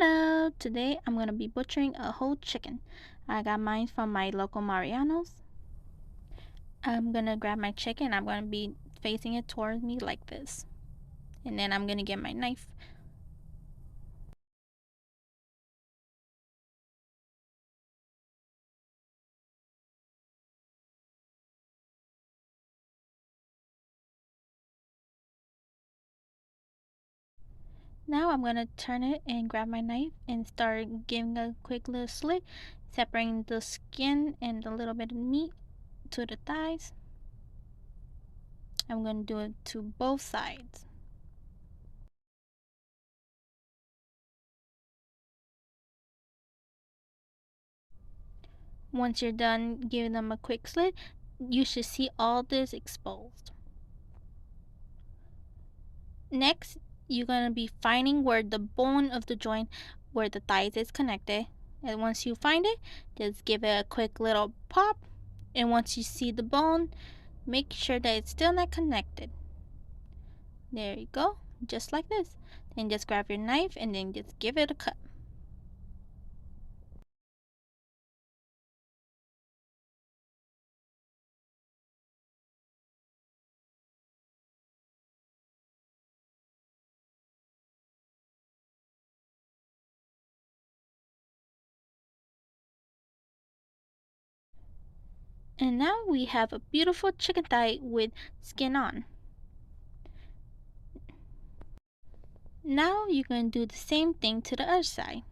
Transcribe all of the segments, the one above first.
Hello! Today I'm gonna be butchering a whole chicken. I got mine from my local Mariano's. I'm gonna grab my chicken. I'm gonna be facing it towards me like this. And then I'm gonna get my knife. Now I'm gonna turn it and grab my knife and start giving a quick little slit, separating the skin and a little bit of meat to the thighs. I'm gonna do it to both sides. Once you're done giving them a quick slit, you should see all this exposed. Next, you're gonna be finding where the bone of the joint where the thighs is connected. And once you find it, just give it a quick little pop. And once you see the bone, make sure that it's still not connected. There you go, just like this. Then just grab your knife and then just give it a cut. And now we have a beautiful chicken thigh with skin on. Now you're going to do the same thing to the other side.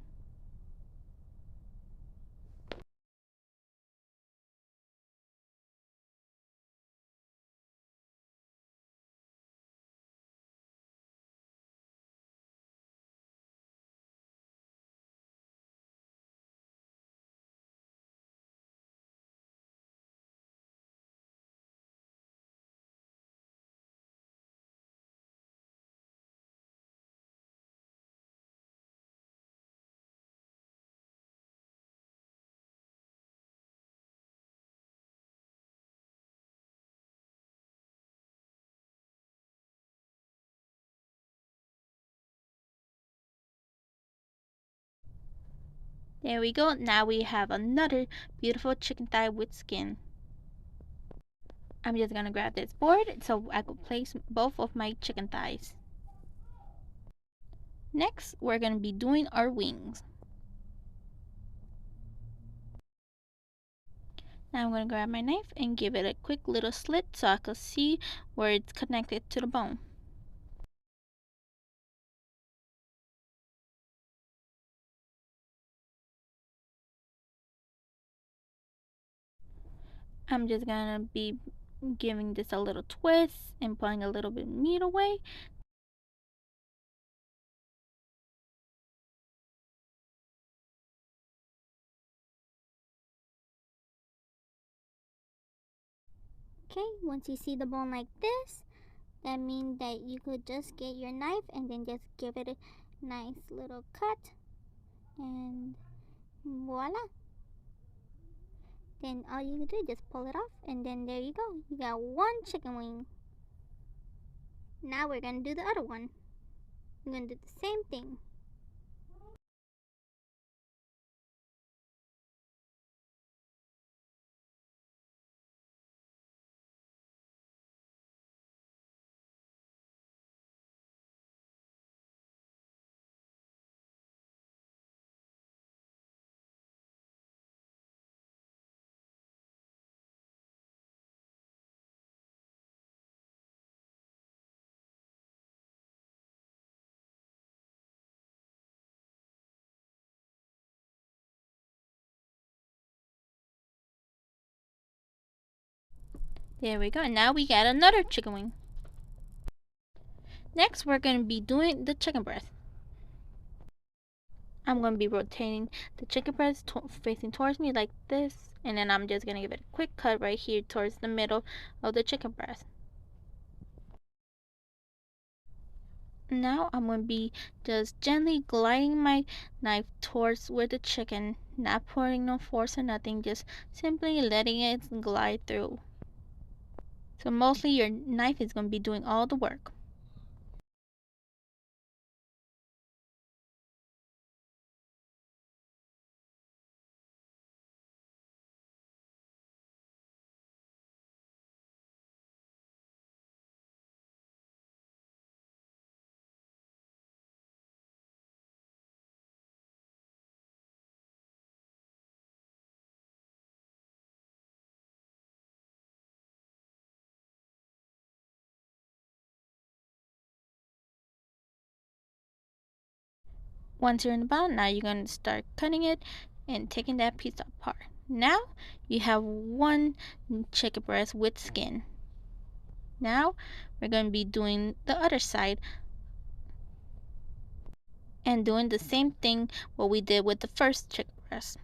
There we go. Now we have another beautiful chicken thigh with skin. I'm just gonna grab this board so I could place both of my chicken thighs. Next, we're gonna be doing our wings. Now I'm gonna grab my knife and give it a quick little slit so I could see where it's connected to the bone. I'm just gonna be giving this a little twist and pulling a little bit of meat away. Okay, once you see the bone like this, that means that you could just get your knife and then just give it a nice little cut. And voila. Then all you do is just pull it off and then there you go. You got one chicken wing. Now we're gonna do the other one. We're gonna do the same thing. There we go. And now we got another chicken wing. Next, we're going to be doing the chicken breast. I'm going to be rotating the chicken breast facing towards me like this. And then I'm just going to give it a quick cut right here towards the middle of the chicken breast. Now I'm going to be just gently gliding my knife towards where the chicken, not putting no force or nothing, just simply letting it glide through. So mostly your knife is going to be doing all the work. Once you're in the bottom, now you're going to start cutting it and taking that piece apart. Now you have one chicken breast with skin. Now we're going to be doing the other side and doing the same thing what we did with the first chicken breast.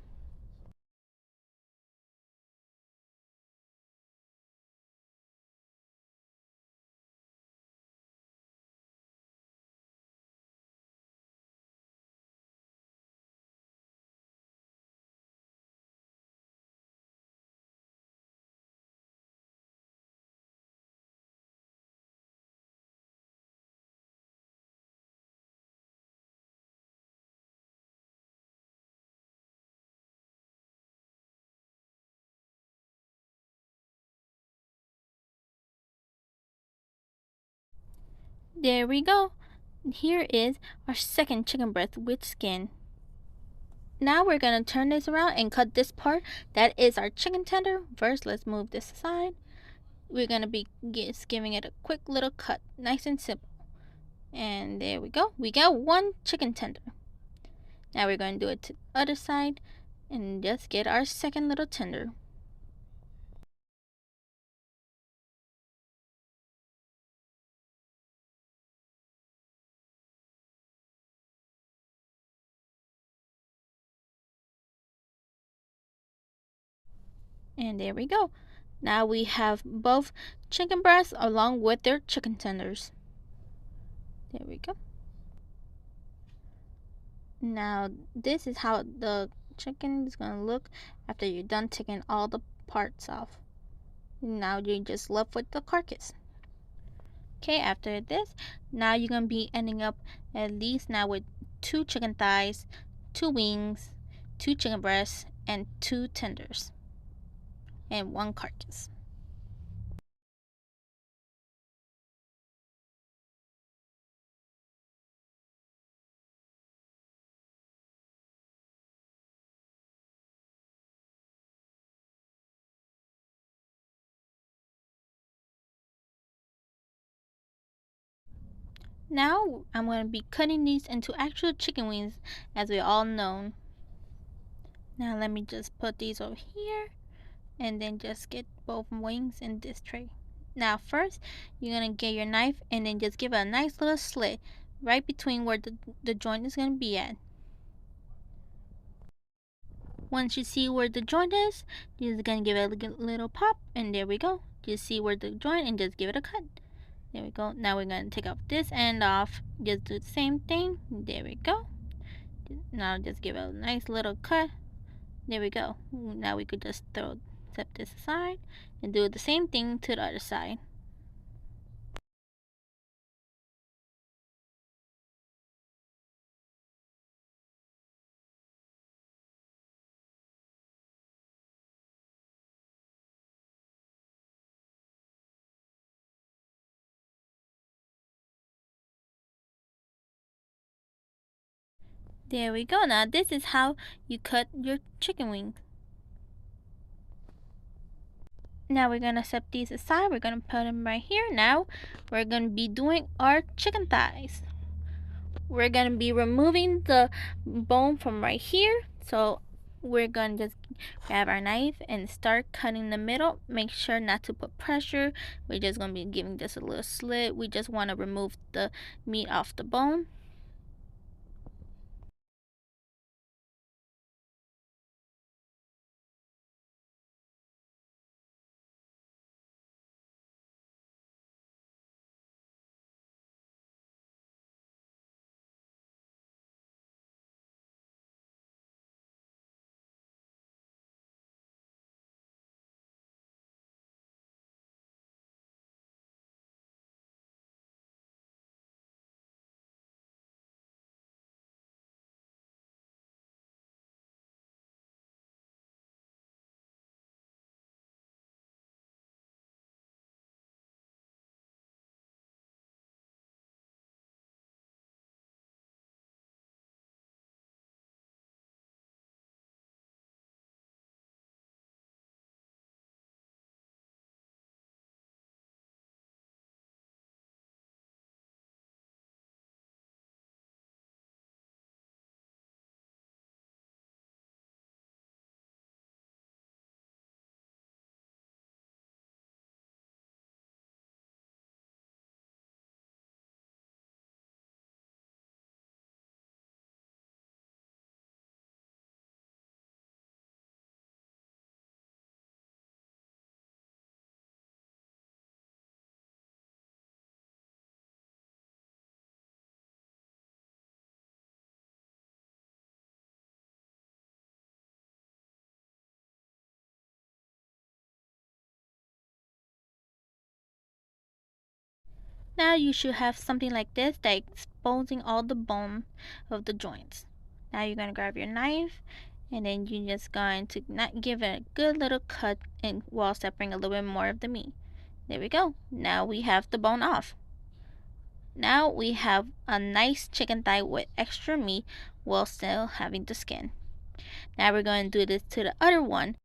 There we go. Here is our second chicken breast with skin. Now we're going to turn this around and cut this part. That is our chicken tender. First, let's move this aside. We're going to be just giving it a quick little cut. Nice and simple. And there we go. We got one chicken tender. Now we're going to do it to the other side and just get our second little tender. And there we go. Now we have both chicken breasts along with their chicken tenders. There we go. Now this is how the chicken is gonna look after you're done taking all the parts off. Now you're just left with the carcass. Okay, after this, now you're gonna be ending up at least now with 2 chicken thighs, 2 wings, 2 chicken breasts, and 2 tenders, and 1 carcass. Now I'm going to be cutting these into actual chicken wings, as we all know. Now let me just put these over here and then just get both wings in this tray. Now first you're going to get your knife and then just give it a nice little slit right between where the joint is going to be at. Once you see where the joint is, you're just going to give it a little pop, and there we go. Just see where the joint and just give it a cut. There we go. Now we're going to take off this end off. Just do the same thing. There we go. Now just give it a nice little cut. There we go. Now we could just set this aside and do the same thing to the other side. There we go. Now this is how you cut your chicken wings. Now we're gonna set these aside. We're gonna put them right here. Now we're gonna be doing our chicken thighs. We're gonna be removing the bone from right here. So we're gonna just grab our knife and start cutting the middle. Make sure not to put pressure. We're just gonna be giving this a little slit. We just want to remove the meat off the bone. Now you should have something like this that exposing all the bone of the joints. Now you're going to grab your knife and then you're just going to not give it a good little cut and while separating a little bit more of the meat. There we go. Now we have the bone off. Now we have a nice chicken thigh with extra meat while still having the skin. Now we're going to do this to the other one.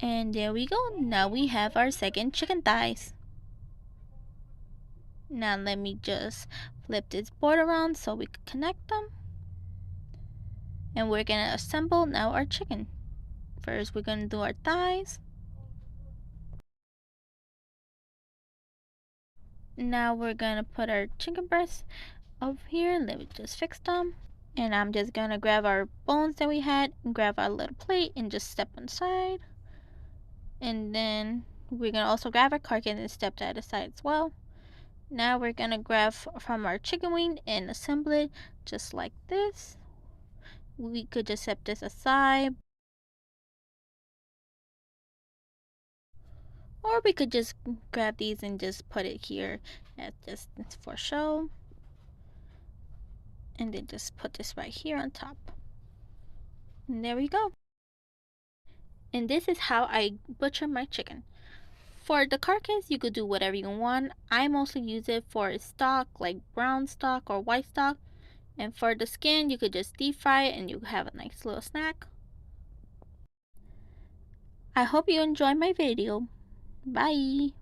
And there we go. Now we have our second chicken thighs. Now let me just flip this board around so we can connect them. And we're gonna assemble now our chicken. First we're gonna do our thighs. Now we're gonna put our chicken breasts up here. Let me just fix them. And I'm just gonna grab our bones that we had and grab our little plate and just step inside. And then we're gonna also grab our carcass and step that aside as well. Now we're gonna grab from our chicken wing and assemble it just like this. We could just set this aside, or we could just grab these and just put it here as just for show. And then just put this right here on top. And there we go. And this is how I butcher my chicken. For the carcass, you could do whatever you want. I mostly use it for stock, like brown stock or white stock. And for the skin, you could just deep fry it and you have a nice little snack. I hope you enjoyed my video. Bye!